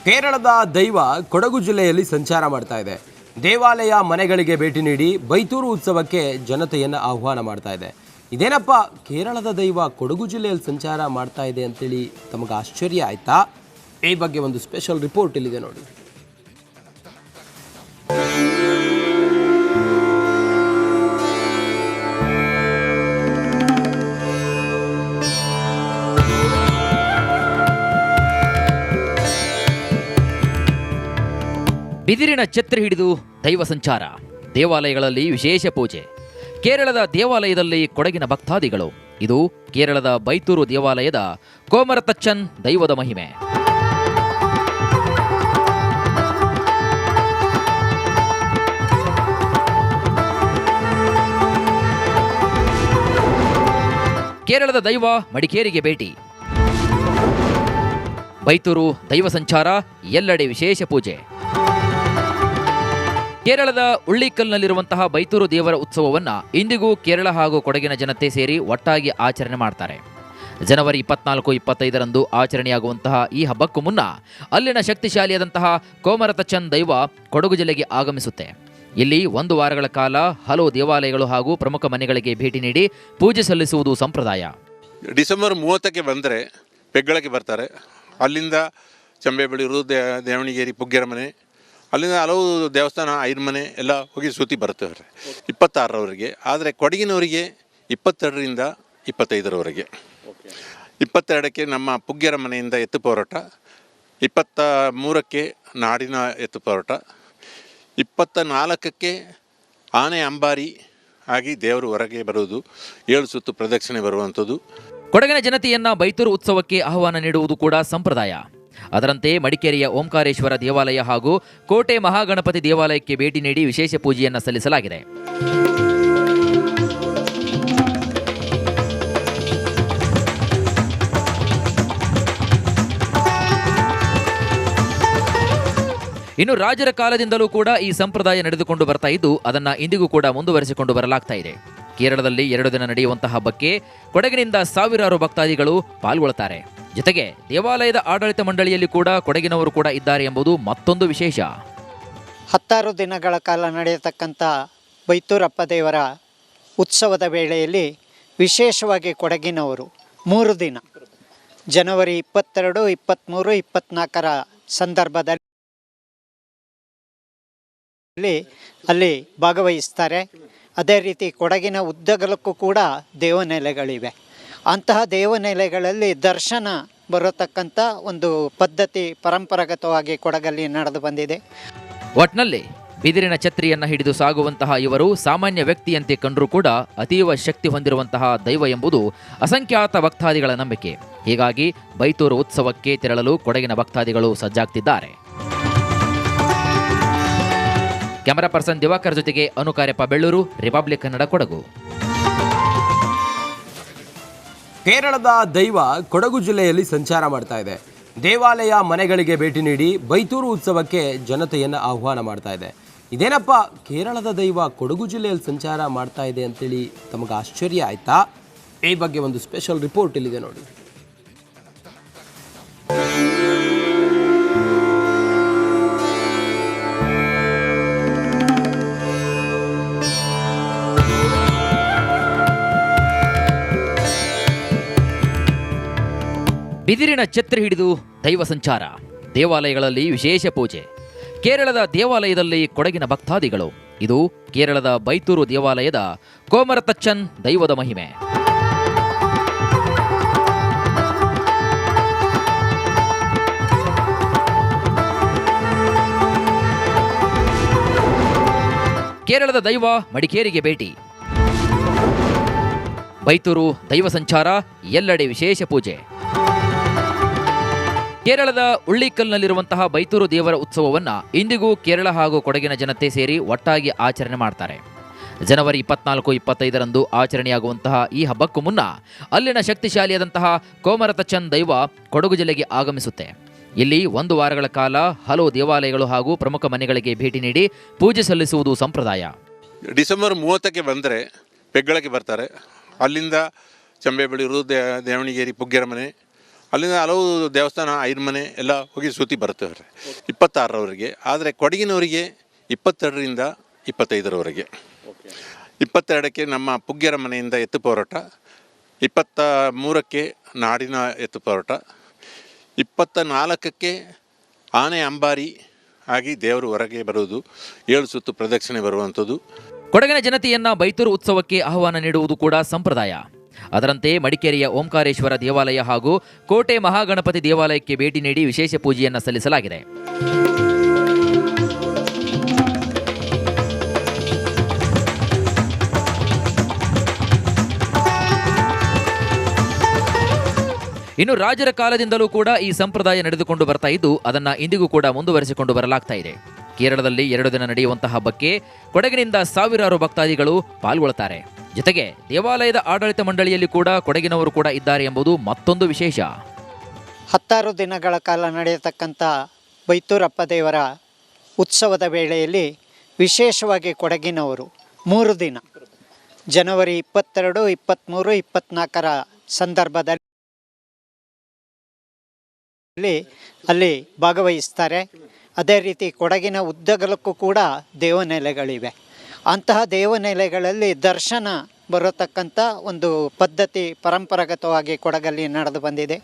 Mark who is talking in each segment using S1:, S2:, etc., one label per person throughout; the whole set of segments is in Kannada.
S1: ಕೇರಳದ ದೈವ ಕೊಡಗು ಜಿಲ್ಲೆಯಲ್ಲಿ ಸಂಚಾರ ಮಾಡ್ತಾ ಇದೆ. ದೇವಾಲಯ ಮನೆಗಳಿಗೆ ಭೇಟಿ ನೀಡಿ ಬೈತೂರು ಉತ್ಸವಕ್ಕೆ ಜನತೆಯನ್ನು ಆಹ್ವಾನ ಮಾಡ್ತಾ ಇದೆ. ಇದೇನಪ್ಪ ಕೇರಳದ ದೈವ ಕೊಡಗು ಜಿಲ್ಲೆಯಲ್ಲಿ ಸಂಚಾರ ಮಾಡ್ತಾ ಇದೆ ಅಂತೇಳಿ ತಮಗೆ ಆಶ್ಚರ್ಯ ಆಯ್ತಾ? ಈ ಬಗ್ಗೆ ಒಂದು ಸ್ಪೆಷಲ್ ರಿಪೋರ್ಟ್ ಇಲ್ಲಿದೆ ನೋಡಿ.
S2: ಬಿದಿರಿನ ಛತ್ರಿ ಹಿಡಿದು ದೈವ ಸಂಚಾರ, ದೇವಾಲಯಗಳಲ್ಲಿ ವಿಶೇಷ ಪೂಜೆ. ಕೇರಳದ ದೇವಾಲಯದಲ್ಲಿ ಕೊಡಗಿನ ಭಕ್ತಾದಿಗಳು. ಇದು ಕೇರಳದ ಬೈತೂರು ದೇವಾಲಯದ ಕೋಮರತಚ್ಚನ್ ದೈವದ ಮಹಿಮೆ. ಕೇರಳದ ದೈವ ಮಡಿಕೇರಿಗೆ ಭೇಟಿ. ಬೈತೂರು ದೈವ ಸಂಚಾರ, ಎಲ್ಲೆಡೆ ವಿಶೇಷ ಪೂಜೆ. ಕೇರಳದ ಉಳ್ಳಿಕಲ್ನಲ್ಲಿರುವಂತಹ ಬೈತೂರು ದೇವರ ಉತ್ಸವವನ್ನು ಇಂದಿಗೂ ಕೇರಳ ಹಾಗೂ ಕೊಡಗಿನ ಜನತೆ ಸೇರಿ ಒಟ್ಟಾಗಿ ಆಚರಣೆ ಮಾಡ್ತಾರೆ. ಜನವರಿ 24-25ರಂದು ಆಚರಣೆಯಾಗುವಂತಹ ಈ ಹಬ್ಬಕ್ಕೂ ಮುನ್ನ ಅಲ್ಲಿನ ಶಕ್ತಿಶಾಲಿಯಾದಂತಹ ಕೋಮರತಚ್ಚನ್ ದೈವ ಕೊಡಗು ಜಿಲ್ಲೆಗೆ ಆಗಮಿಸುತ್ತೆ. ಇಲ್ಲಿ 1 ವಾರಗಳ ಕಾಲ ಹಲವು ದೇವಾಲಯಗಳು ಹಾಗೂ ಪ್ರಮುಖ ಮನೆಗಳಿಗೆ ಭೇಟಿ ನೀಡಿ ಪೂಜೆ ಸಲ್ಲಿಸುವುದು ಸಂಪ್ರದಾಯ.
S3: ಡಿಸೆಂಬರ್ 30ಕ್ಕೆ ಬಂದರೆ ಪೆಗ್ಗಳಕ್ಕೆ ಬರ್ತಾರೆ. ಅಲ್ಲಿಂದ ಚಂಬೆಬೆಳೂರು, ದೇವಣಿಗೇರಿ, ಪುಗ್ಗೆರ ಮನೆ, ಅಲ್ಲಿಂದ ಹಲವು ದೇವಸ್ಥಾನ, ಐರ್ಮನೆ ಎಲ್ಲ ಹೋಗಿ ಸುತ್ತಿ ಬರ್ತೇವೆ 26ರವರೆಗೆ. ಆದರೆ ಕೊಡಗಿನವರಿಗೆ 22ರಿಂದ 25ರವರೆಗೆ. 22ಕ್ಕೆ ನಮ್ಮ ಪುಗ್ಗೆರ ಮನೆಯಿಂದ ಎತ್ತು ಹೋರಾಟ, 23ಕ್ಕೆ ನಾಡಿನ ಎತ್ತು ಹೋರಾಟ, 24ಕ್ಕೆ ಆನೆ ಅಂಬಾರಿ ಆಗಿ ದೇವರು ಹೊರಗೆ ಬರುವುದು, 7 ಸುತ್ತು ಪ್ರದಕ್ಷಿಣೆ ಬರುವಂಥದ್ದು.
S2: ಕೊಡಗಿನ ಜನತೆಯನ್ನ ಬೈತೂರು ಉತ್ಸವಕ್ಕೆ ಆಹ್ವಾನ ನೀಡುವುದು ಕೂಡ ಸಂಪ್ರದಾಯ. ಅದರಂತೆ ಮಡಿಕೇರಿಯ ಓಂಕಾರೇಶ್ವರ ದೇವಾಲಯ ಹಾಗೂ ಕೋಟೆ ಮಹಾಗಣಪತಿ ದೇವಾಲಯಕ್ಕೆ ಭೇಟಿ ನೀಡಿ ವಿಶೇಷ ಪೂಜೆಯನ್ನು ಸಲ್ಲಿಸಲಾಗಿದೆ. ಇನ್ನು ರಾಜರ ಕಾಲದಿಂದಲೂ ಕೂಡ ಈ ಸಂಪ್ರದಾಯ ನಡೆದುಕೊಂಡು ಬರ್ತಾ ಇದ್ದು, ಅದನ್ನು ಇಂದಿಗೂ ಕೂಡ ಮುಂದುವರಿಸಿಕೊಂಡು ಬರಲಾಗ್ತಾ ಇದೆ. ಕೇರಳದಲ್ಲಿ 2 ದಿನ ನಡೆಯುವಂತಹ ಹಬ್ಬಕ್ಕೆ ಕೊಡಗಿನಿಂದ ಸಾವಿರಾರು ಭಕ್ತಾದಿಗಳು ಪಾಲ್ಗೊಳ್ಳುತ್ತಾರೆ. ಜೊತೆಗೆ ದೇವಾಲಯದ ಆಡಳಿತ ಮಂಡಳಿಯಲ್ಲಿ ಕೂಡ ಕೊಡಗಿನವರು ಕೂಡ ಇದ್ದಾರೆ ಎಂಬುದು ಮತ್ತೊಂದು ವಿಶೇಷ.
S4: 16 ದಿನಗಳ ಕಾಲ ನಡೆಯತಕ್ಕಂಥ ಬೈತೂರಪ್ಪ ದೇವರ ಉತ್ಸವದ ವೇಳೆಯಲ್ಲಿ ವಿಶೇಷವಾಗಿ ಕೊಡಗಿನವರು 3 ದಿನ ಜನವರಿ 22, 23, 24ರ ಸಂದರ್ಭದಲ್ಲಿ ಅಲ್ಲಿ ಭಾಗವಹಿಸ್ತಾರೆ. ಅದೇ ರೀತಿ ಕೊಡಗಿನ ಉದ್ದಗಲಕ್ಕೂ ಕೂಡ ದೇವನೆಲೆಗಳಿವೆ. ಅಂತಹ ದೇವನೆಲೆಗಳಲ್ಲಿ ದರ್ಶನ ಬರತಕ್ಕಂಥ ಒಂದು ಪದ್ಧತಿ ಪರಂಪರಾಗತವಾಗಿ ಕೊಡಗಲ್ಲಿ ನಡೆದು ಬಂದಿದೆ.
S2: ಒಟ್ನಲ್ಲಿ ಬಿದಿರಿನ ಛತ್ರಿಯನ್ನು ಹಿಡಿದು ಸಾಗುವಂತಹ ಇವರು ಸಾಮಾನ್ಯ ವ್ಯಕ್ತಿಯಂತೆ ಕಂಡರೂ ಕೂಡ ಅತೀವ ಶಕ್ತಿ ಹೊಂದಿರುವಂತಹ ದೈವ ಎಂಬುದು ಅಸಂಖ್ಯಾತ ಭಕ್ತಾದಿಗಳ ನಂಬಿಕೆ. ಹೀಗಾಗಿ ಬೈತೂರು ಉತ್ಸವಕ್ಕೆ ತೆರಳಲು ಕೊಡಗಿನ ಭಕ್ತಾದಿಗಳು ಸಜ್ಜಾಗ್ತಿದ್ದಾರೆ. ಕ್ಯಾಮರಾ ಪರ್ಸನ್ ದಿವಾಕರ್ ಜೊತೆಗೆ ಅನುಕಾರ್ಯಪ್ಪ, ಬೆಳ್ಳೂರು, ರಿಪಬ್ಲಿಕ್ ಕನ್ನಡ, ಕೊಡಗು.
S1: ಕೇರಳದ ದೈವ ಕೊಡಗು ಜಿಲ್ಲೆಯಲ್ಲಿ ಸಂಚಾರ ಮಾಡ್ತಾ ಇದೆ. ದೇವಾಲಯ ಮನೆಗಳಿಗೆ ಭೇಟಿ ನೀಡಿ ಬೈತೂರು ಉತ್ಸವಕ್ಕೆ ಜನತೆಯನ್ನು ಆಹ್ವಾನ ಮಾಡ್ತಾ ಇದೆ. ಇದೇನಪ್ಪ ಕೇರಳದ ದೈವ ಕೊಡಗು ಜಿಲ್ಲೆಯಲ್ಲಿ ಸಂಚಾರ ಮಾಡ್ತಾ ಇದೆ ಅಂತೇಳಿ ತಮಗೆ ಆಶ್ಚರ್ಯ ಆಯ್ತಾ? ಈ ಬಗ್ಗೆ ಒಂದು ಸ್ಪೆಷಲ್ ರಿಪೋರ್ಟ್ ಇಲ್ಲಿದೆ ನೋಡಿ.
S2: ಬಿದಿರಿನ ಛತ್ರಿ ಹಿಡಿದು ದೈವ ಸಂಚಾರ, ದೇವಾಲಯಗಳಲ್ಲಿ ವಿಶೇಷ ಪೂಜೆ. ಕೇರಳದ ದೇವಾಲಯದಲ್ಲಿ ಕೊಡಗಿನ ಭಕ್ತಾದಿಗಳು. ಇದು ಕೇರಳದ ಬೈತೂರು ದೇವಾಲಯದ ಕೋಮರತಚ್ಚನ್ ದೈವದ ಮಹಿಮೆ. ಕೇರಳದ ದೈವ ಮಡಿಕೇರಿಗೆ ಭೇಟಿ. ಬೈತೂರು ದೈವ ಸಂಚಾರ, ಎಲ್ಲೆಡೆ ವಿಶೇಷ ಪೂಜೆ. ಕೇರಳದ ಉಳ್ಳಿಕಲ್ನಲ್ಲಿರುವಂತಹ ಬೈತೂರು ದೇವರ ಉತ್ಸವವನ್ನು ಇಂದಿಗೂ ಕೇರಳ ಹಾಗೂ ಕೊಡಗಿನ ಜನತೆ ಸೇರಿ ಒಟ್ಟಾಗಿ ಆಚರಣೆ ಮಾಡ್ತಾರೆ. ಜನವರಿ 24-25ರಂದು ಆಚರಣೆಯಾಗುವಂತಹ ಈ ಹಬ್ಬಕ್ಕೂ ಮುನ್ನ ಅಲ್ಲಿನ ಶಕ್ತಿಶಾಲಿಯಾದಂತಹ ಕೋಮರತಚ್ಚನ್ ದೈವ ಕೊಡಗು ಜಿಲ್ಲೆಗೆ ಆಗಮಿಸುತ್ತೆ. ಇಲ್ಲಿ 1 ವಾರಗಳ ಕಾಲ ಹಲವು ದೇವಾಲಯಗಳು ಹಾಗೂ ಪ್ರಮುಖ ಮನೆಗಳಿಗೆ ಭೇಟಿ ನೀಡಿ ಪೂಜೆ ಸಲ್ಲಿಸುವುದು ಸಂಪ್ರದಾಯ.
S3: ಡಿಸೆಂಬರ್ 30ಕ್ಕೆ ಬಂದರೆ ಪೆಗ್ಗಳಕ್ಕೆ ಬರ್ತಾರೆ. ಅಲ್ಲಿಂದ ಚಂಬೆಬೆಳೂರು, ದೇವಣಿಗೇರಿ, ಪುಗ್ಗೆರ ಮನೆ, ಅಲ್ಲಿಂದ ಹಲವು ದೇವಸ್ಥಾನ ಐರ್ಮನೆ ಎಲ್ಲ ಹೋಗಿ ಸುತ್ತಿ ಬರ್ತೇವೆ 26ರವರೆಗೆ. ಆದರೆ ಕೊಡಗಿನವರಿಗೆ 22ರಿಂದ 25ರವರೆಗೆ. 22ಕ್ಕೆ ನಮ್ಮ ಪುಗ್ಗ್ಯರ ಮನೆಯಿಂದ ಎತ್ತು ಹೋರಾಟ, 23ಕ್ಕೆ ನಾಡಿನ ಎತ್ತು ಹೋರಾಟ, 24ಕ್ಕೆ ಆನೆ ಅಂಬಾರಿ ಆಗಿ ದೇವರು ಹೊರಗೆ ಬರುವುದು, 7 ಸುತ್ತು ಪ್ರದಕ್ಷಿಣೆ ಬರುವಂಥದ್ದು.
S2: ಕೊಡಗಿನ ಜನತೆಯನ್ನ ಬೈತೂರು ಉತ್ಸವಕ್ಕೆ ಆಹ್ವಾನ ನೀಡುವುದು ಕೂಡ ಸಂಪ್ರದಾಯ. ಅದರಂತೆ ಮಡಿಕೇರಿಯ ಓಂಕಾರೇಶ್ವರ ದೇವಾಲಯ ಹಾಗೂ ಕೋಟೆ ಮಹಾಗಣಪತಿ ದೇವಾಲಯಕ್ಕೆ ಭೇಟಿ ನೀಡಿ ವಿಶೇಷ ಪೂಜೆಯನ್ನು ಸಲ್ಲಿಸಲಾಗಿದೆ. ಇನ್ನು ರಾಜರ ಕಾಲದಿಂದಲೂ ಕೂಡ ಈ ಸಂಪ್ರದಾಯ ನಡೆದುಕೊಂಡು ಬರ್ತಾ ಇದ್ದು ಅದನ್ನು ಇಂದಿಗೂ ಕೂಡ ಮುಂದುವರಿಸಿಕೊಂಡು ಬರಲಾಗ್ತಾ ಇದೆ. ಕೇರಳದಲ್ಲಿ 2 ದಿನ ನಡೆಯುವಂತಹ ಹಬ್ಬಕ್ಕೆ ಕೊಡಗಿನಿಂದ ಸಾವಿರಾರು ಭಕ್ತಾದಿಗಳು ಪಾಲ್ಗೊಳ್ಳುತ್ತಾರೆ. ಜೊತೆಗೆ ದೇವಾಲಯದ ಆಡಳಿತ ಮಂಡಳಿಯಲ್ಲಿ ಕೂಡ ಕೊಡಗಿನವರು ಕೂಡ ಇದ್ದಾರೆ ಎಂಬುದು ಮತ್ತೊಂದು ವಿಶೇಷ.
S4: 16 ದಿನಗಳ ಕಾಲ ನಡೆಯತಕ್ಕಂಥ ಬೈತೂರಪ್ಪ ದೇವರ ಉತ್ಸವದ ವೇಳೆಯಲ್ಲಿ ವಿಶೇಷವಾಗಿ ಕೊಡಗಿನವರು 3 ದಿನ ಜನವರಿ 22, 23, 24ರ ಸಂದರ್ಭದಲ್ಲಿ ಅಲ್ಲಿ ಭಾಗವಹಿಸ್ತಾರೆ. ಅದೇ ರೀತಿ ಕೊಡಗಿನ ಉದ್ದಗಲಕ್ಕೂ ಕೂಡ ದೇವನೆಲೆಗಳಿವೆ. ಅಂತಹ ದೇವನೆಲೆಗಳಲ್ಲಿ ದರ್ಶನ ಬರತಕ್ಕಂಥ ಒಂದು ಪದ್ಧತಿ ಪರಂಪರಾಗತವಾಗಿ ಕೊಡಗಲ್ಲಿ ನಡೆದು ಬಂದಿದೆ.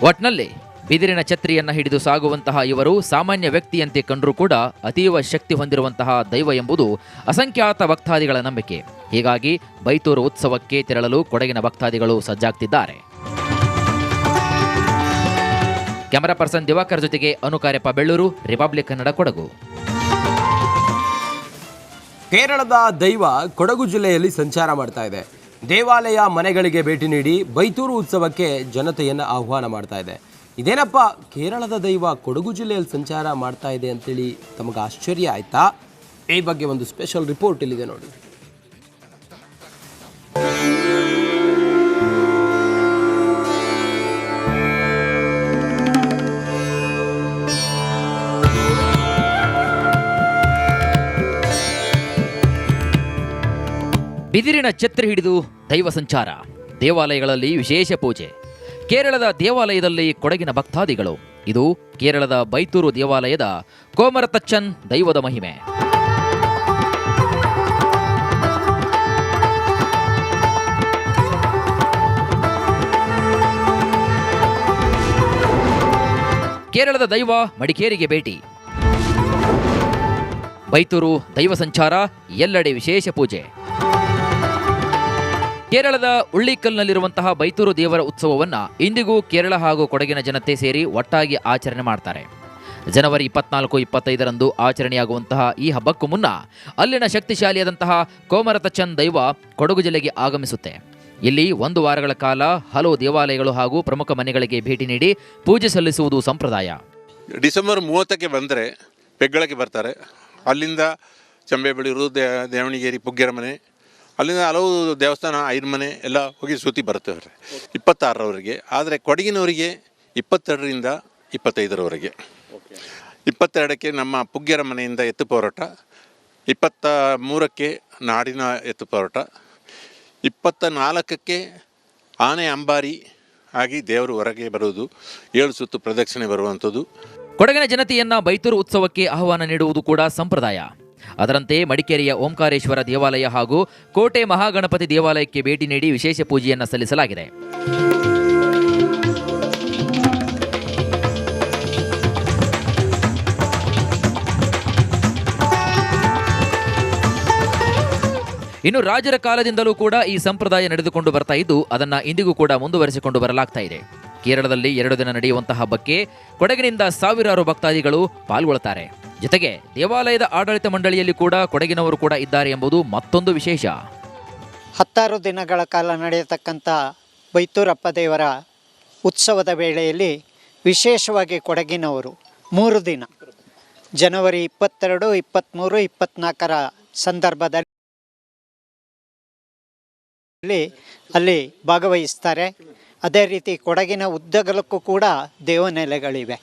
S2: ಒಟ್ನಲ್ಲಿ ಬಿದಿರಿನ ಛತ್ರಿಯನ್ನು ಹಿಡಿದು ಸಾಗುವಂತಹ ಇವರು ಸಾಮಾನ್ಯ ವ್ಯಕ್ತಿಯಂತೆ ಕಂಡರೂ ಕೂಡ ಅತೀವ ಶಕ್ತಿ ಹೊಂದಿರುವಂತಹ ದೈವ ಎಂಬುದು ಅಸಂಖ್ಯಾತ ಭಕ್ತಾದಿಗಳ ನಂಬಿಕೆ. ಹೀಗಾಗಿ ಬೈತೂರು ಉತ್ಸವಕ್ಕೆ ತೆರಳಲು ಕೊಡಗಿನ ಭಕ್ತಾದಿಗಳು ಸಜ್ಜಾಗ್ತಿದ್ದಾರೆ. ಕ್ಯಾಮರಾ ಪರ್ಸನ್ ದಿವಾಕರ್ ಜೊತೆಗೆ ಅನುಕಾರ್ಯಪ್ಪ ಬೆಳ್ಳೂರು, ರಿಪಬ್ಲಿಕ್ ಕನ್ನಡ, ಕೊಡಗು.
S1: ಕೇರಳದ ದೈವ ಕೊಡಗು ಜಿಲ್ಲೆಯಲ್ಲಿ ಸಂಚಾರ ಮಾಡ್ತಾ ಇದೆ. ದೇವಾಲಯ ಮನೆಗಳಿಗೆ ಭೇಟಿ ನೀಡಿ ಬೈತೂರು ಉತ್ಸವಕ್ಕೆ ಜನತೆಯನ್ನು ಆಹ್ವಾನ ಮಾಡ್ತಾ ಇದೆ. ಇದೇನಪ್ಪ ಕೇರಳದ ದೈವ ಕೊಡಗು ಜಿಲ್ಲೆಯಲ್ಲಿ ಸಂಚಾರ ಮಾಡ್ತಾ ಇದೆ ಅಂತೇಳಿ ತಮಗೆ ಆಶ್ಚರ್ಯ ಆಯ್ತಾ? ಈ ಬಗ್ಗೆ ಒಂದು ಸ್ಪೆಷಲ್ ರಿಪೋರ್ಟ್ ಇಲ್ಲಿದೆ ನೋಡಿ.
S2: ಬಿದಿರಿನ ಛತ್ರಿ ಹಿಡಿದು ದೈವ ಸಂಚಾರ, ದೇವಾಲಯಗಳಲ್ಲಿ ವಿಶೇಷ ಪೂಜೆ. ಕೇರಳದ ದೇವಾಲಯದಲ್ಲಿ ಕೊಡಗಿನ ಭಕ್ತಾದಿಗಳು. ಇದು ಕೇರಳದ ಬೈತೂರು ದೇವಾಲಯದ ಕೋಮರತಚ್ಚನ್ ದೈವದ ಮಹಿಮೆ. ಕೇರಳದ ದೈವ ಮಡಿಕೇರಿಗೆ ಭೇಟಿ. ಬೈತೂರು ದೈವ ಸಂಚಾರ, ಎಲ್ಲೆಡೆ ವಿಶೇಷ ಪೂಜೆ. ಕೇರಳದ ಉಳ್ಳಿಕಲ್ನಲ್ಲಿರುವಂತಹ ಬೈತೂರು ದೇವರ ಉತ್ಸವವನ್ನು ಇಂದಿಗೂ ಕೇರಳ ಹಾಗೂ ಕೊಡಗಿನ ಜನತೆ ಸೇರಿ ಒಟ್ಟಾಗಿ ಆಚರಣೆ ಮಾಡ್ತಾರೆ. ಜನವರಿ 24, 25ರಂದು ಆಚರಣೆಯಾಗುವಂತಹ ಈ ಹಬ್ಬಕ್ಕೂ ಮುನ್ನ ಅಲ್ಲಿನ ಶಕ್ತಿಶಾಲಿಯಾದಂತಹ ಕೋಮರತಚ್ಚನ್ ದೈವ ಕೊಡಗು ಜಿಲ್ಲೆಗೆ ಆಗಮಿಸುತ್ತೆ. ಇಲ್ಲಿ 1 ವಾರಗಳ ಕಾಲ ಹಲವು ದೇವಾಲಯಗಳು ಹಾಗೂ ಪ್ರಮುಖ ಮನೆಗಳಿಗೆ ಭೇಟಿ ನೀಡಿ ಪೂಜೆ ಸಲ್ಲಿಸುವುದು ಸಂಪ್ರದಾಯ.
S3: ಡಿಸೆಂಬರ್ 30ಕ್ಕೆ ಬಂದರೆ ಪೆಗ್ಗಳಕ್ಕೆ ಬರ್ತಾರೆ. ಅಲ್ಲಿಂದ ಚಂಬೆಬೆಳೂರು, ದೇವಣಿಗೇರಿ, ಪುಗ್ಗೆರ ಮನೆ, ಅಲ್ಲಿಂದ ಹಲವು ದೇವಸ್ಥಾನ ಐರ್ಮನೆ ಎಲ್ಲ ಹೋಗಿ ಸುತ್ತಿ ಬರ್ತೇವೆ 26ರವರೆಗೆ. ಆದರೆ ಕೊಡಗಿನವರಿಗೆ 22ರಿಂದ 25ರವರೆಗೆ. 22ಕ್ಕೆ ನಮ್ಮ ಪುಗ್ಗೆರ ಮನೆಯಿಂದ ಎತ್ತು ಹೋರಾಟ, 23ಕ್ಕೆ ನಾಡಿನ ಎತ್ತು ಹೋರಾಟ, 24ಕ್ಕೆ ಆನೆ ಅಂಬಾರಿ ಆಗಿ ದೇವರು ಹೊರಗೆ ಬರುವುದು, 7 ಸುತ್ತು ಪ್ರದಕ್ಷಿಣೆ ಬರುವಂಥದ್ದು.
S2: ಕೊಡಗಿನ ಜನತೆಯನ್ನ ಬೈತೂರು ಉತ್ಸವಕ್ಕೆ ಆಹ್ವಾನ ನೀಡುವುದು ಕೂಡ ಸಂಪ್ರದಾಯ. ಅದರಂತೆ ಮಡಿಕೇರಿಯ ಓಂಕಾರೇಶ್ವರ ದೇವಾಲಯ ಹಾಗೂ ಕೋಟೆ ಮಹಾಗಣಪತಿ ದೇವಾಲಯಕ್ಕೆ ಭೇಟಿ ನೀಡಿ ವಿಶೇಷ ಪೂಜೆಯನ್ನು ಸಲ್ಲಿಸಲಾಗಿದೆ. ಇನ್ನು ರಾಜರ ಕಾಲದಿಂದಲೂ ಕೂಡ ಈ ಸಂಪ್ರದಾಯ ನಡೆದುಕೊಂಡು ಬರ್ತಾ ಇದ್ದು ಅದನ್ನು ಇಂದಿಗೂ ಕೂಡ ಮುಂದುವರಿಸಿಕೊಂಡು ಬರಲಾಗ್ತಾ ಇದೆ. ಕೇರಳದಲ್ಲಿ 2 ದಿನ ನಡೆಯುವಂತಹ ಹಬ್ಬಕ್ಕೆ ಕೊಡಗಿನಿಂದ ಸಾವಿರಾರು ಭಕ್ತಾದಿಗಳು ಪಾಲ್ಗೊಳ್ಳುತ್ತಾರೆ. ಜೊತೆಗೆ ದೇವಾಲಯದ ಆಡಳಿತ ಮಂಡಳಿಯಲ್ಲಿ ಕೂಡ ಕೊಡಗಿನವರು ಕೂಡ ಇದ್ದಾರೆ ಎಂಬುದು ಮತ್ತೊಂದು ವಿಶೇಷ.
S4: 16 ದಿನಗಳ ಕಾಲ ನಡೆಯತಕ್ಕಂಥ ಬೈತೂರಪ್ಪ ದೇವರ ಉತ್ಸವದ ವೇಳೆಯಲ್ಲಿ ವಿಶೇಷವಾಗಿ ಕೊಡಗಿನವರು 3 ದಿನ ಜನವರಿ 22, 23, 24ರ ಸಂದರ್ಭದಲ್ಲಿ ಅಲ್ಲಿ ಭಾಗವಹಿಸ್ತಾರೆ. ಅದೇ ರೀತಿ ಕೊಡಗಿನ ಉದ್ದಗಲಕ್ಕೂ ಕೂಡ ದೇವನೆಲೆಗಳಿವೆ.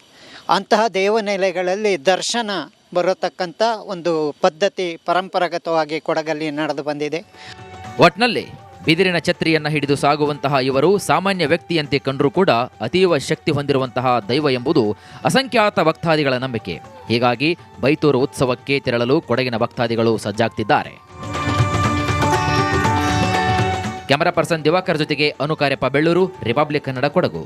S4: ಅಂತಹ ದೇವನೆಲೆಗಳಲ್ಲಿ ದರ್ಶನ ಬರತಕ್ಕಂಥ ಒಂದು ಪದ್ಧತಿ ಪರಂಪರಾಗತವಾಗಿ ಕೊಡಗಲ್ಲಿ ನಡೆದು ಬಂದಿದೆ.
S2: ಒಟ್ನಲ್ಲಿ ಬಿದಿರಿನ ಛತ್ರಿಯನ್ನ ಹಿಡಿದು ಸಾಗುವಂತಹ ಇವರು ಸಾಮಾನ್ಯ ವ್ಯಕ್ತಿಯಂತೆ ಕಂಡರೂ ಕೂಡ ಅತೀವ ಶಕ್ತಿ ಹೊಂದಿರುವಂತಹ ದೈವ ಎಂಬುದು ಅಸಂಖ್ಯಾತ ಭಕ್ತಾದಿಗಳ ನಂಬಿಕೆ. ಹೀಗಾಗಿ ಬೈತೂರು ಉತ್ಸವಕ್ಕೆ ತೆರಳಲು ಕೊಡಗಿನ ಭಕ್ತಾದಿಗಳು ಸಜ್ಜಾಗ್ತಿದ್ದಾರೆ. ಕ್ಯಾಮರಾ ಪರ್ಸನ್ ದಿವಾಕರ್ ಜೊತೆಗೆ ಅನುಕಾರ್ಯಪ್ಪ ಬೆಳ್ಳೂರು, ರಿಪಬ್ಲಿಕ್ ಕನ್ನಡ, ಕೊಡಗು.